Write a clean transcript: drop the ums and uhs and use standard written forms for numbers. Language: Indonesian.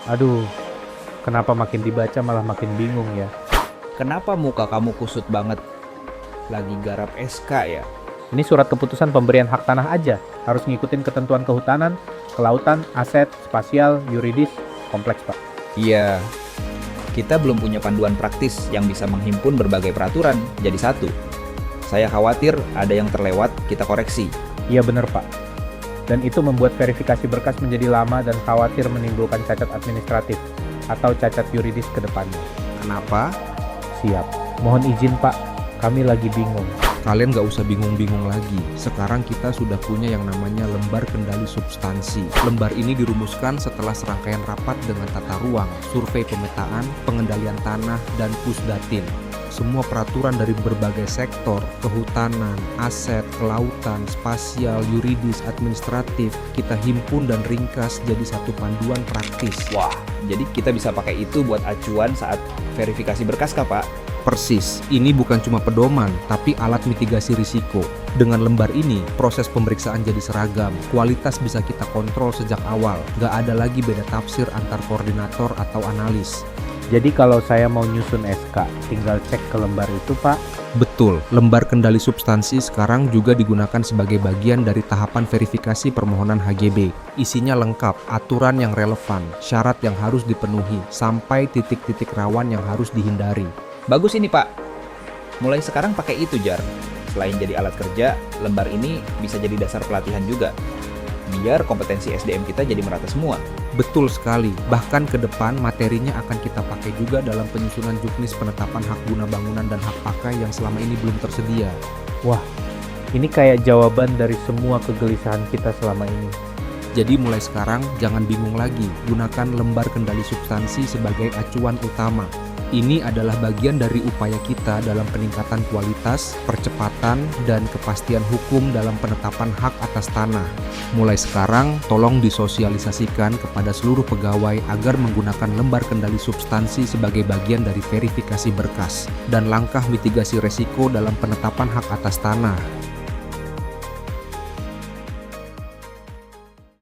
Aduh, kenapa makin dibaca malah makin bingung ya? Kenapa muka kamu kusut banget? Lagi garap SK ya? Ini surat keputusan pemberian hak tanah aja. Harus ngikutin ketentuan kehutanan, kelautan, aset, spasial, yuridis. Kompleks, Pak. Iya, kita belum punya panduan praktis yang bisa menghimpun berbagai peraturan jadi satu. Saya khawatir ada yang terlewat, kita koreksi. Iya bener, Pak. Dan itu membuat verifikasi berkas menjadi lama dan khawatir menimbulkan cacat administratif atau cacat yuridis ke depannya. Kenapa? Siap. Mohon izin, Pak. Kami lagi bingung. Kalian gak usah bingung-bingung lagi. Sekarang kita sudah punya yang namanya lembar kendali substansi. Lembar ini dirumuskan setelah serangkaian rapat dengan tata ruang, survei pemetaan, pengendalian tanah, dan pusdatin. Semua peraturan dari berbagai sektor, kehutanan, aset, kelautan, spasial, yuridis, administratif, kita himpun dan ringkas jadi satu panduan praktis. Wah, jadi kita bisa pakai itu buat acuan saat verifikasi berkas kah, Pak? Persis, ini bukan cuma pedoman, tapi alat mitigasi risiko. Dengan lembar ini, proses pemeriksaan jadi seragam, kualitas bisa kita kontrol sejak awal, gak ada lagi beda tafsir antar koordinator atau analis. Jadi kalau saya mau nyusun SK, tinggal cek ke lembar itu, Pak. Betul, lembar kendali substansi sekarang juga digunakan sebagai bagian dari tahapan verifikasi permohonan HGB. Isinya lengkap, aturan yang relevan, syarat yang harus dipenuhi, sampai titik-titik rawan yang harus dihindari. Bagus ini, Pak. Mulai sekarang pakai itu, Jar. Selain jadi alat kerja, lembar ini bisa jadi dasar pelatihan juga. Biar kompetensi SDM kita jadi merata semua. Betul sekali, bahkan ke depan materinya akan kita pakai juga dalam penyusunan juknis penetapan hak guna bangunan dan hak pakai yang selama ini belum tersedia. Wah, ini kayak jawaban dari semua kegelisahan kita selama ini. Jadi mulai sekarang jangan bingung lagi, gunakan lembar kendali substansi sebagai acuan utama. Ini adalah bagian dari upaya kita dalam peningkatan kualitas, percepatan, dan kepastian hukum dalam penetapan hak atas tanah. Mulai sekarang, tolong disosialisasikan kepada seluruh pegawai agar menggunakan lembar kendali substansi sebagai bagian dari verifikasi berkas dan langkah mitigasi resiko dalam penetapan hak atas tanah.